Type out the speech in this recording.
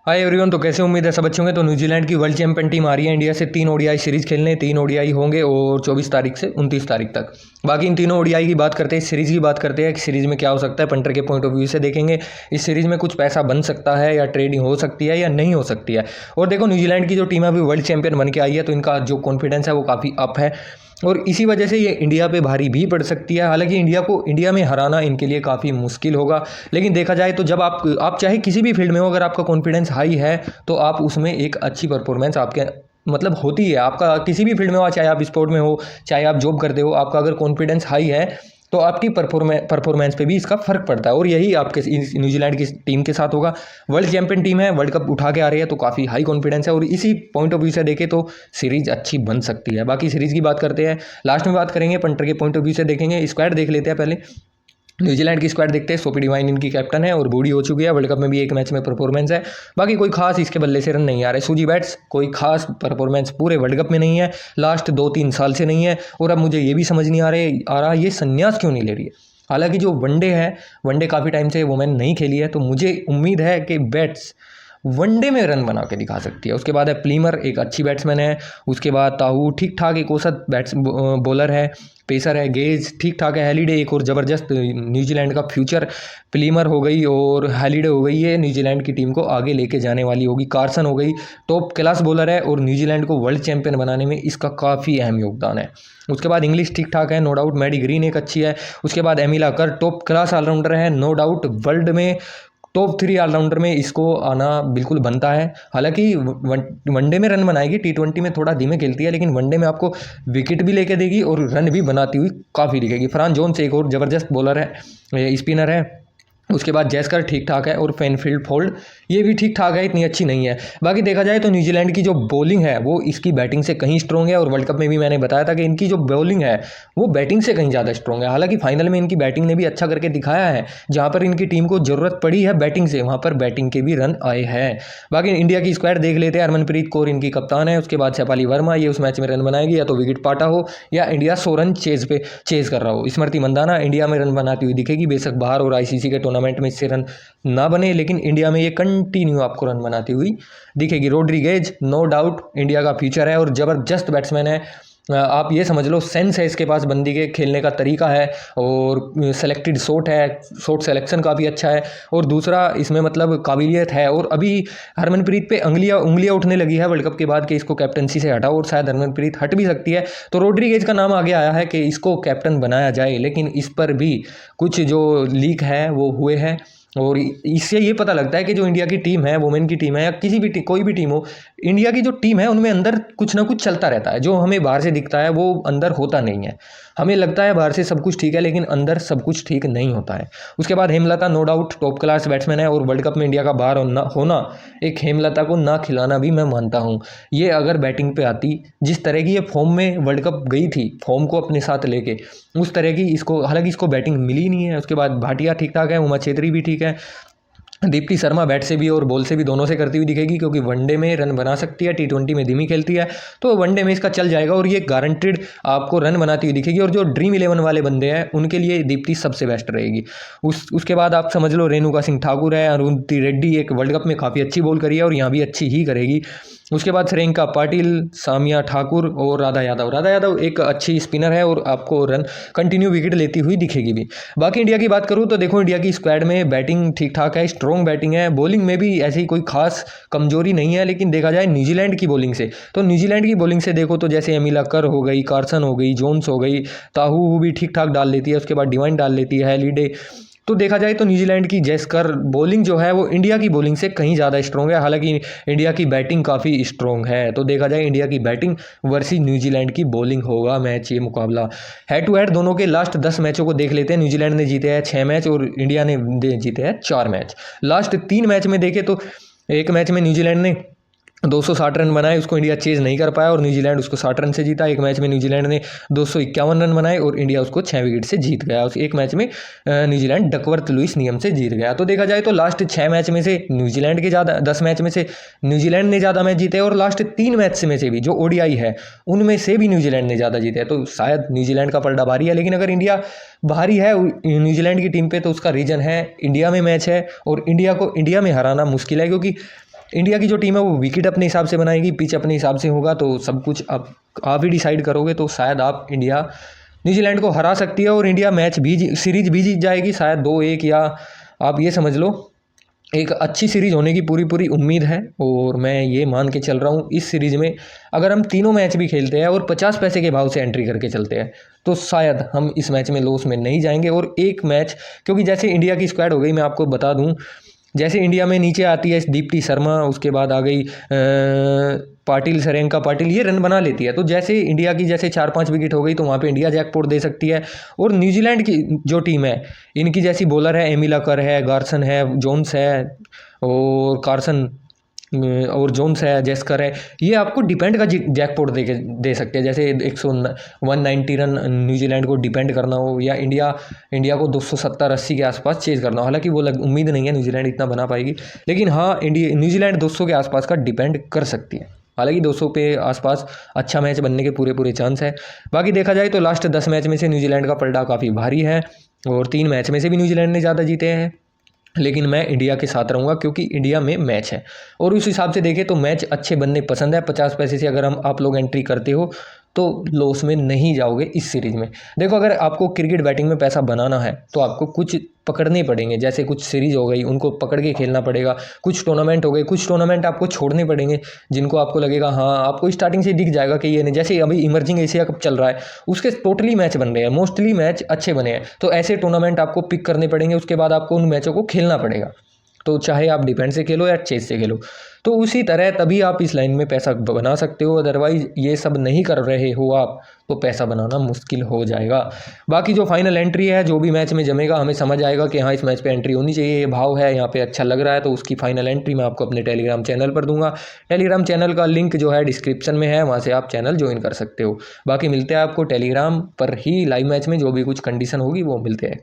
Hi everyone. तो कैसे उम्मीद है सब अच्छे होंगे। तो न्यूजीलैंड की वर्ल्ड चैंपियन टीम आ रही है इंडिया से 3 ओडीआई सीरीज खेलने। 3 ओडीआई होंगे और 24 तारीख से 29 तारीख तक। बाकी इन तीनों ओडीआई की बात करते हैं, इस सीरीज़ की बात करते हैं कि सीरीज़ में क्या हो सकता है। पंटर के पॉइंट ऑफ व्यू से देखेंगे इस सीरीज़ में कुछ पैसा बन सकता है या ट्रेडिंग हो सकती है या नहीं हो सकती है। और देखो न्यूजीलैंड की जो टीम है अभी वर्ल्ड चैंपियन बन के आई है, तो इनका जो कॉन्फिडेंस है वो काफ़ी अप है और इसी वजह से ये इंडिया पे भारी भी पड़ सकती है। हालांकि इंडिया में हराना इनके लिए काफ़ी मुश्किल होगा, लेकिन देखा जाए तो जब आप चाहे किसी भी फील्ड में हो, अगर आपका कॉन्फिडेंस हाई है तो आप उसमें एक अच्छी परफॉर्मेंस आपके मतलब होती है। आपका किसी भी फील्ड में हो, चाहे आप स्पोर्ट में हो, चाहे आप जॉब करते हो, आपका अगर कॉन्फिडेंस हाई है तो आपकी परफॉर्मेंस पे भी इसका फर्क पड़ता है। और यही आपके न्यूजीलैंड की टीम के साथ होगा। वर्ल्ड चैंपियन टीम है, वर्ल्ड कप उठा के आ रही है, तो काफ़ी हाई कॉन्फिडेंस है और इसी पॉइंट ऑफ व्यू से देखें तो सीरीज अच्छी बन सकती है। बाकी सीरीज की बात करते हैं, लास्ट में बात करेंगे। पंटर के पॉइंट ऑफ व्यू से देखेंगे, स्क्वाड देख लेते हैं पहले। न्यूजीलैंड की स्क्वाड देखते हैं। सोफी डिवाइन इनकी कैप्टन है और बूढ़ी हो चुकी है, वर्ल्ड कप में भी एक मैच में परफॉर्मेंस है। बाकी कोई खास इसके बल्ले से रन नहीं आ रहे। सूजी बैट्स कोई खास परफॉर्मेंस पूरे वर्ल्ड कप में नहीं है, लास्ट 2-3 साल से नहीं है। और अब मुझे ये भी समझ नहीं आ रहा ये संन्यास क्यों नहीं ले रही है। हालांकि जो वनडे है, वनडे काफ़ी टाइम से वुमेन नहीं खेली है, तो मुझे उम्मीद है कि बैट्स वनडे में रन बना के दिखा सकती है। उसके बाद है प्लीमर, एक अच्छी बैट्समैन है। उसके बाद ताहू ठीक ठाक एक औसत बॉलर है। पेसर है गेज ठीक ठाक है। हैलीडे एक और ज़बरदस्त न्यूजीलैंड का फ्यूचर। प्लीमर हो गई और हैलीडे हो गई, ये न्यूजीलैंड की टीम को आगे लेके जाने वाली होगी। कार्सन हो गई, टॉप क्लास बॉलर है और न्यूजीलैंड को वर्ल्ड चैंपियन बनाने में इसका काफ़ी अहम योगदान है। उसके बाद इंग्लिश ठीक ठाक है, नो डाउट। मैडी ग्रीन एक अच्छी है। उसके बाद एमिला कर टॉप क्लास ऑलराउंडर है, नो डाउट। वर्ल्ड में टॉप 3 ऑलराउंडर में इसको आना बिल्कुल बनता है। हालांकि वनडे में रन बनाएगी, T20 में थोड़ा धीमे खेलती है, लेकिन वनडे में आपको विकेट भी लेके देगी और रन भी बनाती हुई काफ़ी दिखेगी। फरहान जोन्स एक और ज़बरदस्त बॉलर है, स्पिनर है। उसके बाद जैस्कर ठीक ठाक है और फेनफील्ड फोल्ड ये भी ठीक ठाक है, इतनी अच्छी नहीं है। बाकी देखा जाए तो न्यूजीलैंड की जो बॉलिंग है वो इसकी बैटिंग से कहीं स्ट्रॉन्ग है और वर्ल्ड कप में भी मैंने बताया था कि इनकी जो बॉलिंग है वो बैटिंग से कहीं ज़्यादा स्ट्रॉन्ग है। हालांकि फाइनल में इनकी बैटिंग ने भी अच्छा करके दिखाया है, जहाँ पर इनकी टीम को ज़रूरत पड़ी है बैटिंग से, वहाँ पर बैटिंग के भी रन आए हैं। बाकी इंडिया की स्क्वाड देख लेते हैं। हरमनप्रीत कौर इनकी कप्तान है। उसके बाद शेफाली वर्मा, ये उस मैच में रन बनाएगी, या तो विकेट पाटा हो या इंडिया 100 रन चेज कर रहा हो। स्मृति मंदाना इंडिया में रन बनाती हुई दिखेगी, बेशक बाहर और आईसीसी के टूर्नामेंट में इससे रन ना बने, लेकिन इंडिया में ये कंटिन्यू आपको रन बनाती हुई दिखेगी। रोड्रिगेज नो डाउट इंडिया का फ्यूचर है और ज़बरदस्त बैट्समैन है। आप ये समझ लो सेंस है इसके पास, बंदी के खेलने का तरीका है और सेलेक्टेड शॉट है, शॉट सेलेक्शन काफ़ी अच्छा है। और दूसरा इसमें मतलब काबिलियत है। और अभी हरमनप्रीत पे उंगलियां उठने लगी है वर्ल्ड कप के बाद कि इसको कैप्टनसी से हटाओ, और शायद हरमनप्रीत हट भी सकती है। तो रोड्रिगेज का नाम आगे आया है कि इसको कैप्टन बनाया जाए, लेकिन इस पर भी कुछ जो लीक है वो हुए हैं। और इससे ये पता लगता है कि जो इंडिया की टीम है, वुमेन की टीम है या किसी भी कोई भी टीम हो, इंडिया की जो टीम है उनमें अंदर कुछ ना कुछ चलता रहता है। जो हमें बाहर से दिखता है वो अंदर होता नहीं है। हमें लगता है बाहर से सब कुछ ठीक है, लेकिन अंदर सब कुछ ठीक नहीं होता है। उसके बाद Hemlata no doubt top class batsman है और वर्ल्ड कप में इंडिया का बाहर होना एक हेमलता को ना खिलाना भी मैं मानता हूँ। ये अगर बैटिंग पे आती, जिस तरह की ये फॉर्म में वर्ल्ड कप गई थी, फॉर्म को अपने साथ लेके, उस तरह की इसको, हालांकि इसको बैटिंग मिली नहीं है। उसके बाद भाटिया ठीक ठाक है, उमा छेत्री भी ठीक है। दीप्ति शर्मा बैट से भी और बॉल से भी दोनों से करती हुई दिखेगी, क्योंकि वनडे में रन बना सकती है, T20 में धीमी खेलती है, तो वनडे में इसका चल जाएगा और ये गारंटेड आपको रन बनाती हुई दिखेगी। और जो ड्रीम 11 वाले बंदे हैं उनके लिए दीप्ति सबसे बेस्ट रहेगी। उसके बाद आप समझ लो रेणुका सिंह ठाकुर है, अरुंधति रेड्डी एक वर्ल्ड कप में काफ़ी अच्छी बॉल करी है और यहाँ भी अच्छी ही करेगी। उसके बाद श्रेयंका पाटिल, सामिया ठाकुर और राधा यादव एक अच्छी स्पिनर है और आपको रन कंटिन्यू विकेट लेती हुई दिखेगी भी। बाकी इंडिया की बात करूँ तो देखो इंडिया की स्क्वाड में बैटिंग ठीक ठाक है, स्ट्रॉन्ग बैटिंग है। बॉलिंग में भी ऐसी कोई खास कमजोरी नहीं है, लेकिन देखा जाए न्यूजीलैंड की बॉलिंग से, तो न्यूजीलैंड की बॉलिंग से देखो तो जैसे एमिला कर हो गई, कार्सन हो गई, जोन्स हो गई, ताहू भी ठीक ठाक डाल लेती है। उसके बाद डिवाइन डाल लेती है, हैलीडे। तो देखा जाए तो न्यूजीलैंड की जैस्कर बॉलिंग जो है वो इंडिया की बॉलिंग से कहीं ज़्यादा स्ट्रॉन्ग है। हालांकि इंडिया की बैटिंग काफ़ी स्ट्रॉन्ग है, तो देखा जाए इंडिया की बैटिंग वर्सेस न्यूजीलैंड की बॉलिंग होगा मैच, ये मुकाबला। हेड टू हेड दोनों के लास्ट 10 मैचों को देख लेते हैं। न्यूजीलैंड ने जीते हैं 6 मैच और इंडिया ने जीते हैं 4 मैच। लास्ट 3 मैच में देखे तो एक मैच में न्यूजीलैंड ने 260 रन बनाए, उसको इंडिया चेज नहीं कर पाया और न्यूजीलैंड उसको 60 रन से जीता। एक मैच में न्यूजीलैंड ने 251 रन बनाए और इंडिया उसको 6 विकेट से जीत गया। उस एक मैच में न्यूजीलैंड डकवर्थ लुइस नियम से जीत गया। तो देखा जाए तो लास्ट 6 मैच में से न्यूजीलैंड के ज़्यादा, 10 मैच में से न्यूजीलैंड ने ज़्यादा मैच जीते और लास्ट 3 मैच में से भी जो ओडीआई है उनमें से भी न्यूजीलैंड ने ज़्यादा जीते हैं। तो शायद न्यूजीलैंड का पलड़ा भारी है, लेकिन अगर इंडिया भारी है न्यूजीलैंड की टीम पे तो उसका रीज़न है इंडिया में मैच है और इंडिया को इंडिया में हराना मुश्किल है, क्योंकि इंडिया की जो टीम है वो विकेट अपने हिसाब से बनाएगी, पिच अपने हिसाब से होगा, तो सब कुछ आप ही डिसाइड करोगे। तो शायद आप इंडिया न्यूजीलैंड को हरा सकती है और इंडिया मैच भी सीरीज भी जीत जाएगी, शायद 2-1, या आप ये समझ लो एक अच्छी सीरीज होने की पूरी पूरी उम्मीद है। और मैं ये मान के चल रहा हूँ इस सीरीज में अगर हम तीनों मैच भी खेलते हैं और 50 पैसे के भाव से एंट्री करके चलते हैं तो शायद हम इस मैच में लॉस में नहीं जाएंगे। और एक मैच, क्योंकि जैसे इंडिया की स्क्वाड हो गई, मैं आपको बता दूं, जैसे इंडिया में नीचे आती है दीप्ति शर्मा, उसके बाद आ गई पाटिल, श्रेयंका पाटिल, ये रन बना लेती है। तो जैसे इंडिया की जैसे 4-5 विकेट हो गई तो वहाँ पे इंडिया जैकपॉट दे सकती है। और न्यूजीलैंड की जो टीम है, इनकी जैसी बॉलर है, एमिला कर है, गार्सन है, जोन्स है और कार्सन और जोन्स है, जेस्कर है, ये आपको डिपेंड का जैकपॉट दे सकते हैं। जैसे 190 रन न्यूजीलैंड को डिपेंड करना हो, या इंडिया को 270-80 के आसपास चेज करना हो। हालांकि वो उम्मीद नहीं है न्यूजीलैंड इतना बना पाएगी, लेकिन हाँ न्यूजीलैंड 200 के आसपास का डिपेंड कर सकती है। हालांकि 200 पे आसपास अच्छा मैच बनने के पूरे पूरे चांस है। बाकी देखा जाए तो लास्ट 10 मैच में से न्यूजीलैंड का पलड़ा काफ़ी भारी है और 3 मैच में से भी न्यूजीलैंड ने ज़्यादा जीते हैं, लेकिन मैं इंडिया के साथ रहूँगा क्योंकि इंडिया में मैच है। और उस हिसाब से देखें तो मैच अच्छे बनने पसंद है। 50 पैसे से अगर आप लोग एंट्री करते हो तो लॉस में नहीं जाओगे इस सीरीज़ में। देखो, अगर आपको क्रिकेट बैटिंग में पैसा बनाना है तो आपको कुछ पकड़ने पड़ेंगे, जैसे कुछ सीरीज़ हो गई उनको पकड़ के खेलना पड़ेगा, कुछ टूर्नामेंट हो गए, कुछ टूर्नामेंट आपको छोड़ने पड़ेंगे जिनको आपको लगेगा हाँ आपको स्टार्टिंग से दिख जाएगा कि ये नहीं। जैसे अभी इमर्जिंग एशिया कप चल रहा है, उसके टोटली मैच बन रहे हैं, मोस्टली मैच अच्छे बने हैं, तो ऐसे टूर्नामेंट आपको पिक करने पड़ेंगे, उसके बाद आपको उन मैचों को खेलना पड़ेगा। तो चाहे आप डिफेंस से खेलो या चेस से खेलो, तो उसी तरह तभी आप इस लाइन में पैसा बना सकते हो। अदरवाइज ये सब नहीं कर रहे हो आप तो पैसा बनाना मुश्किल हो जाएगा। बाकी जो फाइनल एंट्री है, जो भी मैच में जमेगा, हमें समझ आएगा कि हाँ इस मैच पे एंट्री होनी चाहिए, ये भाव है यहाँ पे अच्छा लग रहा है, तो उसकी फाइनल एंट्री मैं आपको अपने टेलीग्राम चैनल पर दूंगा। टेलीग्राम चैनल का लिंक जो है डिस्क्रिप्शन में है, वहाँ से आप चैनल ज्वाइन कर सकते हो। बाकी मिलते हैं आपको टेलीग्राम पर ही लाइव मैच में, जो भी कुछ कंडीशन होगी वो मिलते हैं।